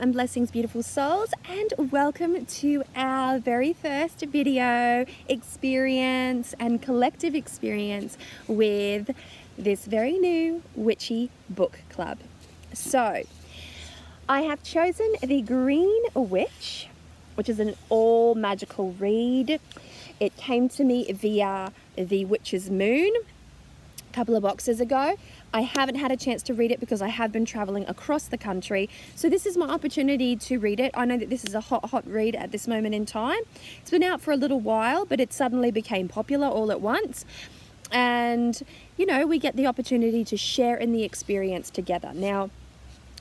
and blessings, beautiful souls, and welcome to our very first video experience and collective experience with this very new Witchy Book Club. So I have chosen the Green Witch, which is an all magical read. It came to me via the Witch's Moon a couple of boxes ago. I haven't had a chance to read it because I have been traveling across the country. So this is my opportunity to read it. I know that this is a hot read at this moment in time. It's been out for a little while, but it suddenly became popular all at once. And, you know, we get the opportunity to share in the experience together. Now,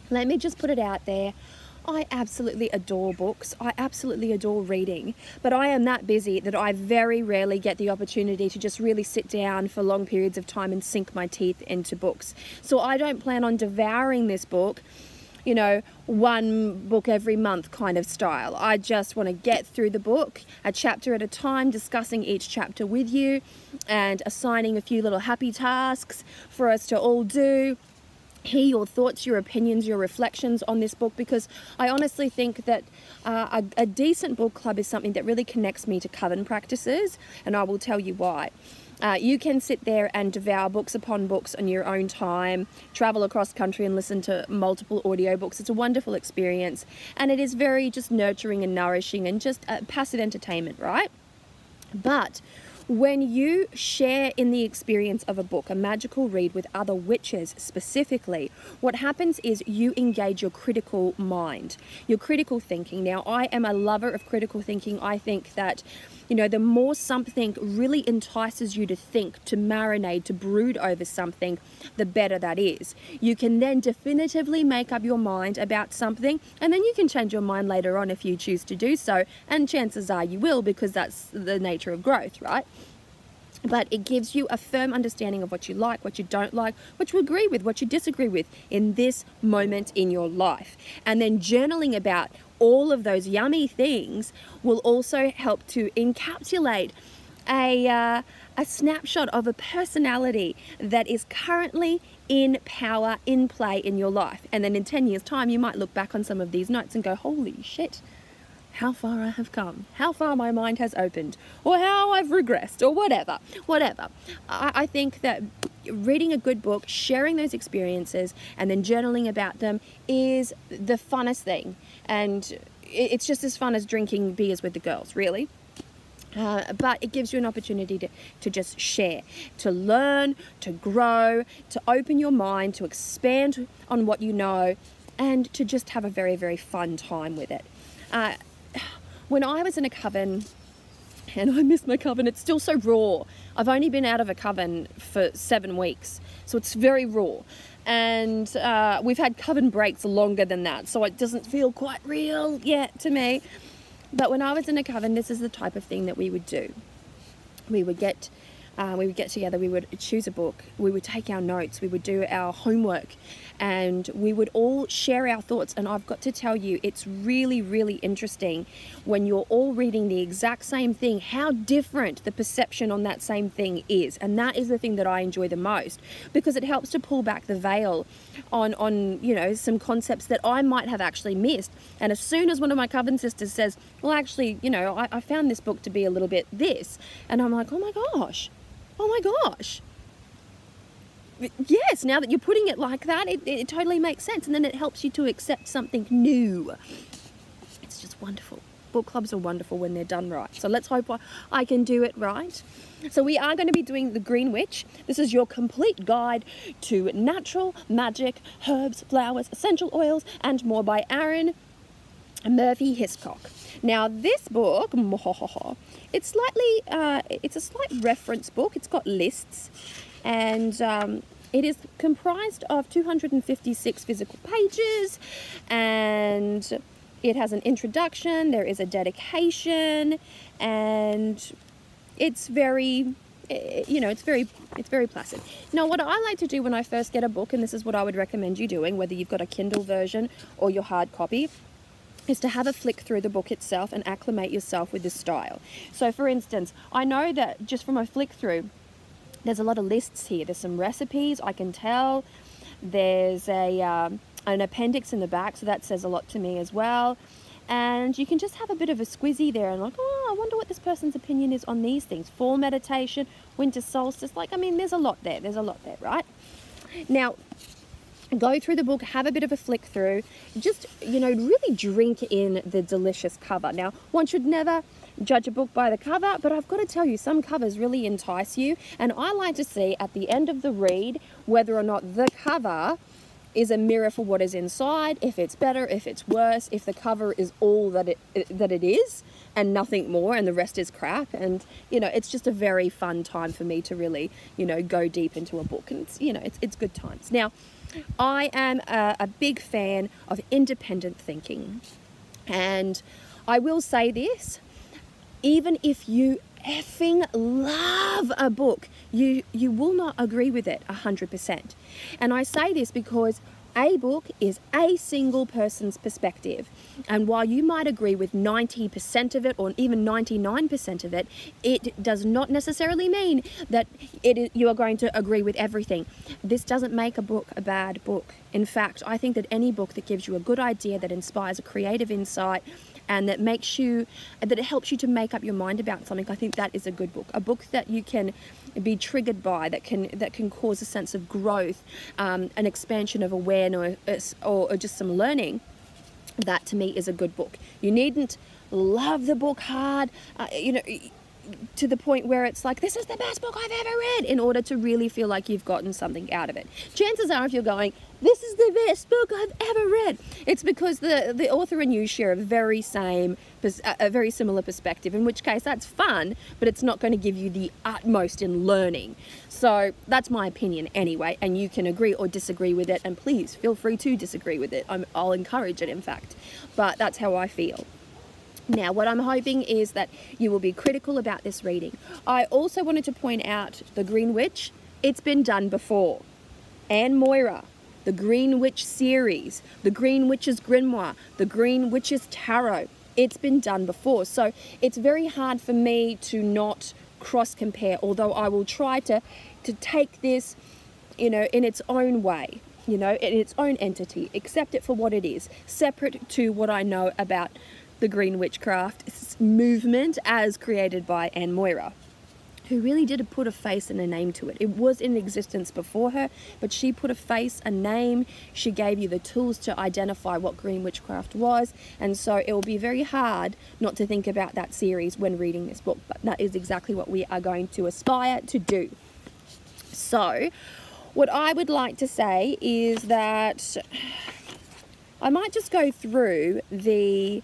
let me just put it out there. I absolutely adore books. I absolutely adore reading, but I am that busy that I very rarely get the opportunity to just really sit down for long periods of time and sink my teeth into books. So I don't plan on devouring this book, you know, one book every month kind of style. I just want to get through the book a chapter at a time, discussing each chapter with you and assigning a few little happy tasks for us to all do. Hear your thoughts, your opinions, your reflections on this book, because I honestly think that a decent book club is something that really connects me to coven practices, and I will tell you why. You can sit there and devour books upon books on your own time, travel across country and listen to multiple audiobooks. It's a wonderful experience, and it is very just nurturing and nourishing and just passive entertainment, right? But when you share in the experience of a book, a magical read with other witches specifically, what happens is you engage your critical mind, your critical thinking. Now, I am a lover of critical thinking. I think that, you know, the more something really entices you to think, to marinate, to brood over something, the better that is. You can then definitively make up your mind about something, and then you can change your mind later on if you choose to do so, and chances are you will, because that's the nature of growth, right? But it gives you a firm understanding of what you like, what you don't like, what you agree with, what you disagree with in this moment in your life. And then journaling about all of those yummy things will also help to encapsulate a snapshot of a personality that is currently in power, in play in your life. And then in 10 years' time, you might look back on some of these notes and go, holy shit, how far I have come, how far my mind has opened, or how I've regressed, or whatever. I think that reading a good book, sharing those experiences, and then journaling about them is the funnest thing. And it's just as fun as drinking beers with the girls, really. But it gives you an opportunity to just share, to learn, to grow, to open your mind, to expand on what you know, and to just have a very, very fun time with it. When I was in a coven, and I miss my coven, it's still so raw. I've only been out of a coven for 7 weeks, so it's very raw. And we've had coven breaks longer than that, so it doesn't feel quite real yet to me. But when I was in a coven, this is the type of thing that we would do. We would get together, we would choose a book, we would take our notes, we would do our homework, and we would all share our thoughts. And I've got to tell you, it's really, really interesting when you're all reading the exact same thing, how different the perception on that same thing is. And that is the thing that I enjoy the most, because it helps to pull back the veil on you know, some concepts that I might have actually missed. And as soon as one of my coven sisters says, well, actually, you know, I found this book to be a little bit this, and I'm like, oh my gosh, yes, now that you're putting it like that, it totally makes sense. And then it helps you to accept something new. It's just wonderful. Book clubs are wonderful when they're done right. So let's hope I can do it right. So we are going to be doing the Green Witch. This is your complete guide to natural magic, herbs, flowers, essential oils, and more, by Aaron Murphy Hiscock. Now this book, it's a slight reference book. It's got lists, and it is comprised of 256 physical pages, and it has an introduction, there is a dedication, and it's very, you know, it's very placid. Now, what I like to do when I first get a book, and this is what I would recommend you doing, whether you've got a Kindle version or your hard copy, is to have a flick through the book itself and acclimate yourself with the style. So for instance, I know that just from a flick through, there's a lot of lists here. There's some recipes, I can tell. There's a an appendix in the back, so that says a lot to me as well. And you can just have a bit of a squizzy there and like, oh, I wonder what this person's opinion is on these things. Fall meditation, winter solstice, like, I mean, there's a lot there, right? Now, go through the book, have a bit of a flick through, just, really drink in the delicious cover. Now, one should never judge a book by the cover, but I've got to tell you, some covers really entice you, and I like to see at the end of the read whether or not the cover is a mirror for what is inside, if it's better, if it's worse, if the cover is all that it is and nothing more and the rest is crap. And it's just a very fun time for me to really go deep into a book, and it's good times. Now, I am a big fan of independent thinking, and I will say this, even if you effing love a book, you will not agree with it 100%. And I say this because a book is a single person's perspective, and while you might agree with 90% of it or even 99% of it, it does not necessarily mean that you are going to agree with everything. This doesn't make a book a bad book. In fact, I think that any book that gives you a good idea, that inspires a creative insight, and that it helps you to make up your mind about something, I think that is a good book. A book that you can be triggered by, that can cause a sense of growth, an expansion of awareness, or just some learning. That to me is a good book. You needn't love the book hard, to the point where it's like, this is the best book I've ever read, in order to really feel like you've gotten something out of it. Chances are, if you're going, this is the best book I've ever read, it's because the author and you share a very similar perspective, in which case that's fun, but it's not going to give you the utmost in learning. So that's my opinion anyway, and you can agree or disagree with it, and please feel free to disagree with it. I'll encourage it, in fact, but that's how I feel. Now, what I'm hoping is that you will be critical about this reading. I also wanted to point out the Green Witch. It's been done before. Anne Moira, the Green Witch series, the Green Witch's Grimoire, the Green Witch's Tarot. It's been done before. So it's very hard for me to not cross-compare, although I will try to take this, in its own way, in its own entity, accept it for what it is, separate to what I know about the Green Witchcraft movement as created by Anne Moira, who really did put a face and a name to it. It was in existence before her, but she put a face, a name. She gave you the tools to identify what Green Witchcraft was, and so it will be very hard not to think about that series when reading this book, but that is exactly what we are going to aspire to do. So, what I would like to say is that I might just go through the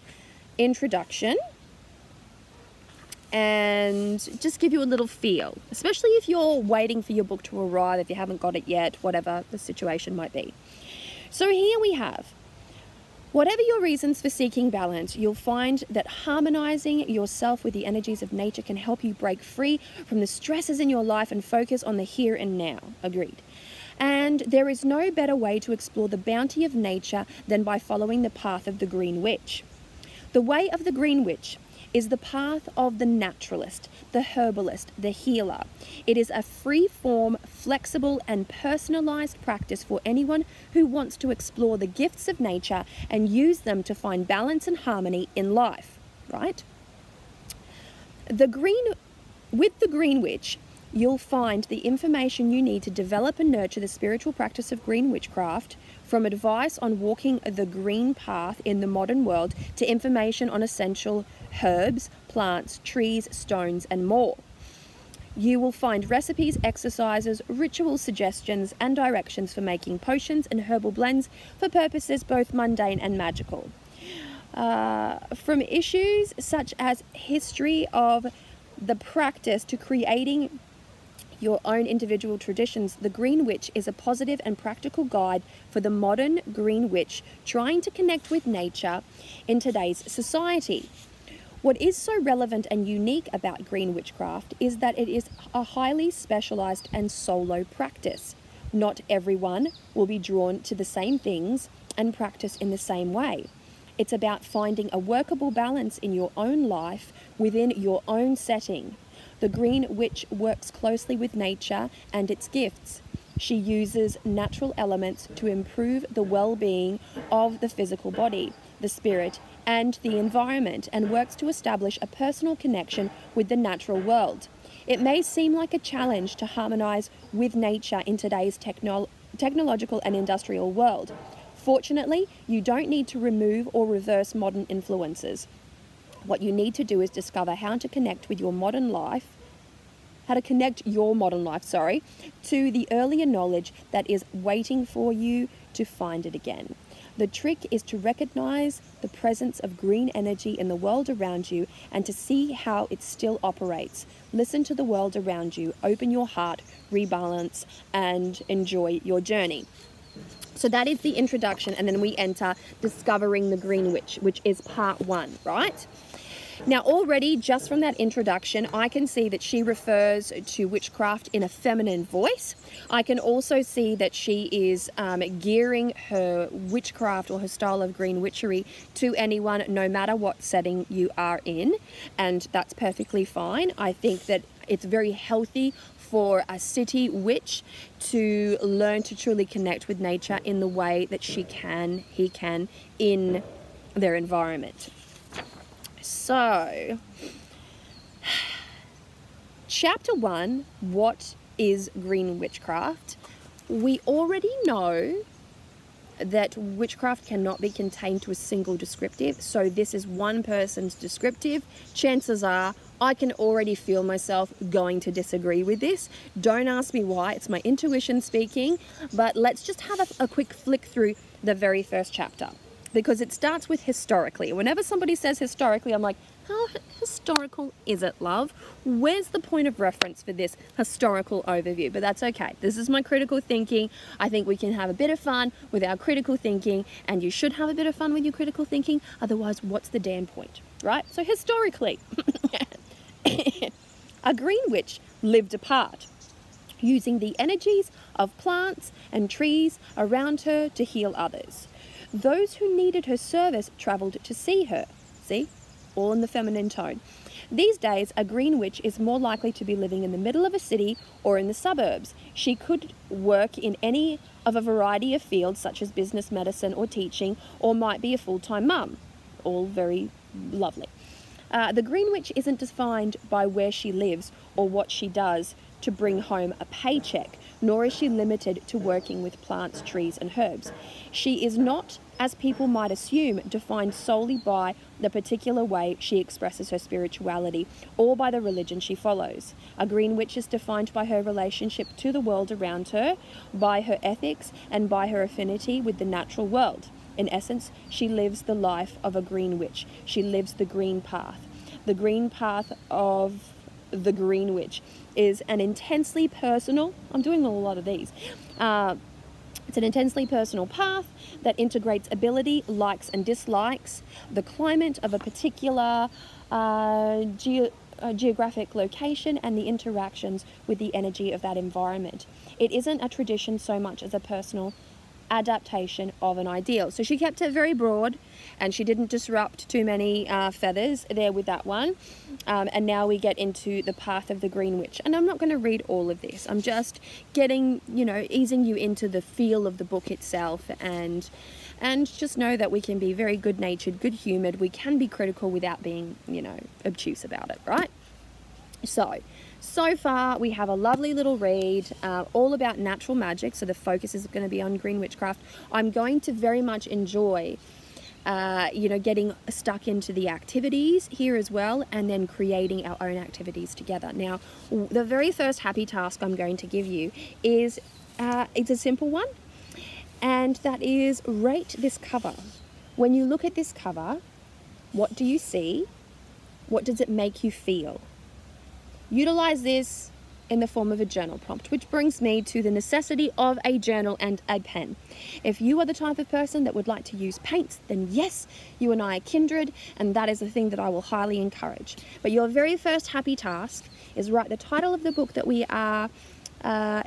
introduction and just give you a little feel, especially if you're waiting for your book to arrive, if you haven't got it yet, whatever the situation might be. So here we have, whatever your reasons for seeking balance, you'll find that harmonizing yourself with the energies of nature can help you break free from the stresses in your life and focus on the here and now. Agreed. And there is no better way to explore the bounty of nature than by following the path of the Green Witch. The way of the Green Witch is the path of the naturalist, the herbalist, the healer. It is a free-form, flexible, and personalized practice for anyone who wants to explore the gifts of nature and use them to find balance and harmony in life, right? With the Green Witch, you'll find the information you need to develop and nurture the spiritual practice of Green Witchcraft, from advice on walking the green path in the modern world to information on essential herbs, plants, trees, stones, and more. You will find recipes, exercises, ritual suggestions, and directions for making potions and herbal blends for purposes both mundane and magical. From issues such as history of the practice to creating your own individual traditions, the Green Witch is a positive and practical guide for the modern Green Witch trying to connect with nature in today's society. What is so relevant and unique about Green Witchcraft is that it is a highly specialized and solo practice. Not everyone will be drawn to the same things and practice in the same way. It's about finding a workable balance in your own life within your own setting. The Green Witch works closely with nature and its gifts. She uses natural elements to improve the well-being of the physical body, the spirit, and the environment, and works to establish a personal connection with the natural world. It may seem like a challenge to harmonize with nature in today's technological and industrial world. Fortunately, you don't need to remove or reverse modern influences. What you need to do is discover how to connect with your modern life, to the earlier knowledge that is waiting for you to find it again. The trick is to recognize the presence of green energy in the world around you and to see how it still operates. Listen to the world around you, open your heart, rebalance, and enjoy your journey. So that is the introduction, and then we enter Discovering the Green Witch, which is part 1, right? Now already, just from that introduction, I can see that she refers to witchcraft in a feminine voice. I can also see that she is gearing her witchcraft or her style of green witchery to anyone, no matter what setting you are in, and that's perfectly fine. I think that it's very healthy for a city witch to learn to truly connect with nature in the way that he can in their environment. So, chapter 1, what is green witchcraft? We already know that witchcraft cannot be contained to a single descriptive, so this is one person's descriptive. Chances are I can already feel myself going to disagree with this. Don't ask me why, it's my intuition speaking, but let's just have a quick flick through the very first chapter, because it starts with historically. Whenever somebody says historically, I'm like, how historical is it, love? Where's the point of reference for this historical overview? But that's okay. This is my critical thinking. I think we can have a bit of fun with our critical thinking, and you should have a bit of fun with your critical thinking. Otherwise, what's the damn point, right? So historically, a green witch lived apart, using the energies of plants and trees around her to heal others. Those who needed her service travelled to see her. See? All in the feminine tone. These days, a green witch is more likely to be living in the middle of a city or in the suburbs. She could work in any of a variety of fields, such as business, medicine, or teaching, or might be a full-time mum. All very lovely. The green witch isn't defined by where she lives or what she does to bring home a paycheck, nor is she limited to working with plants, trees, and herbs. She is not, as people might assume, defined solely by the particular way she expresses her spirituality or by the religion she follows. A green witch is defined by her relationship to the world around her, by her ethics, and by her affinity with the natural world. In essence, she lives the life of a green witch. She lives the green path. The green path of the green witch is an intensely personal, I'm doing a lot of these, it's an intensely personal path that integrates ability, likes and dislikes, the climate of a particular geographic location, and the interactions with the energy of that environment. It isn't a tradition so much as a personal adaptation of an ideal. So she kept it very broad, and she didn't disrupt too many feathers there with that one. And now we get into the path of the green witch, and I'm not going to read all of this. I'm just getting, easing you into the feel of the book itself, and just know that we can be very good-natured, good-humored. We can be critical without being, obtuse about it, right? So far we have a lovely little read, all about natural magic, so the focus is going to be on green witchcraft. I'm going to very much enjoy, getting stuck into the activities here as well, and then creating our own activities together. Now, the very first happy task I'm going to give you is, it's a simple one, and that is rate this cover. When you look at this cover, what do you see? What does it make you feel? Utilize this in the form of a journal prompt, which brings me to the necessity of a journal and a pen. If you are the type of person that would like to use paints, then yes, you and I are kindred, and that is a thing that I will highly encourage. But your very first happy task is write the title of the book that we are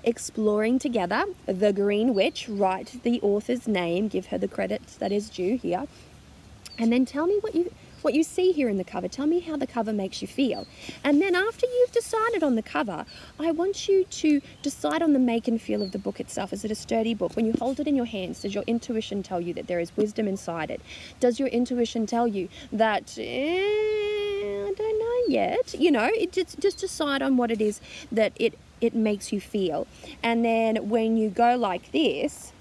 exploring together, The Green Witch. Write the author's name, give her the credit that is due here, and then tell me what you see here in the cover. Tell me how the cover makes you feel. And then after you've decided on the cover, I want you to decide on the make and feel of the book itself. Is it a sturdy book? When you hold it in your hands, does your intuition tell you that there is wisdom inside it? Does your intuition tell you that, I don't know yet? You know, just decide on what it is that it makes you feel. And then when you go like this,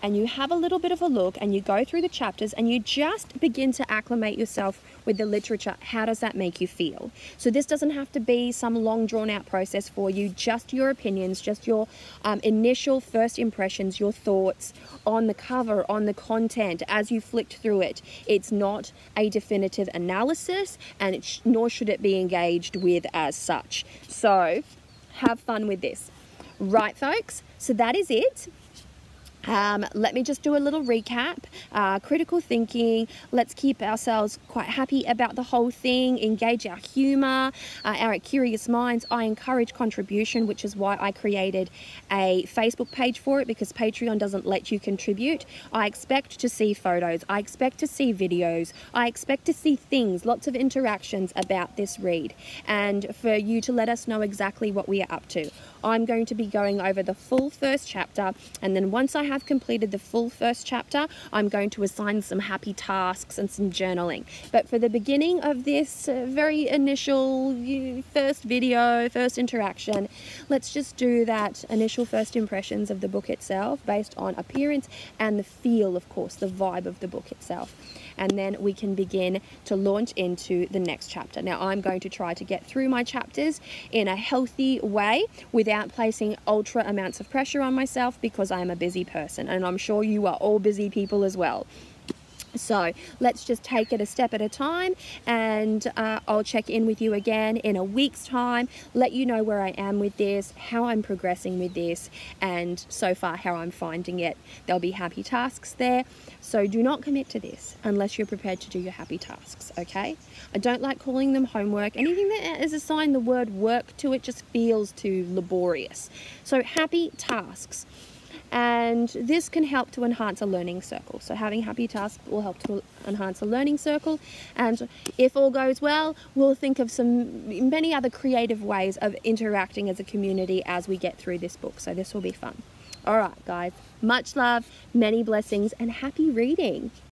and you have a little bit of a look and you go through the chapters and you just begin to acclimate yourself with the literature, how does that make you feel? So this doesn't have to be some long drawn out process for you, just your opinions, just your initial first impressions, your thoughts on the cover, on the content as you flicked through it. It's not a definitive analysis, and nor should it be engaged with as such. So have fun with this. Right, folks, so that is it. Let me just do a little recap. Critical thinking, let's keep ourselves quite happy about the whole thing, engage our humor, our curious minds. I encourage contribution, which is why I created a Facebook page for it, because Patreon doesn't let you contribute. I expect to see photos, I expect to see videos, I expect to see things, lots of interactions about this read, and for you to let us know exactly what we are up to. I'm going to be going over the full first chapter, and then once I have completed the full first chapter, I'm going to assign some happy tasks and some journaling. But for the beginning of this very initial first video, first interaction, let's just do that initial first impressions of the book itself based on appearance and the feel, of course, the vibe of the book itself. And then we can begin to launch into the next chapter. Now, I'm going to try to get through my chapters in a healthy way without placing ultra amounts of pressure on myself, because I am a busy person, and I'm sure you are all busy people as well. So let's just take it a step at a time, and I'll check in with you again in a week's time, let you know where I am with this, how I'm progressing with this, and so far how I'm finding it. There'll be happy tasks there, so do not commit to this unless you're prepared to do your happy tasks, okay? I don't like calling them homework. Anything that is assigned the word work to it just feels too laborious. So happy tasks. And this can help to enhance a learning circle. So having happy tasks will help to enhance a learning circle. And if all goes well, we'll think of many other creative ways of interacting as a community as we get through this book. So this will be fun. All right, guys, much love, many blessings, and happy reading.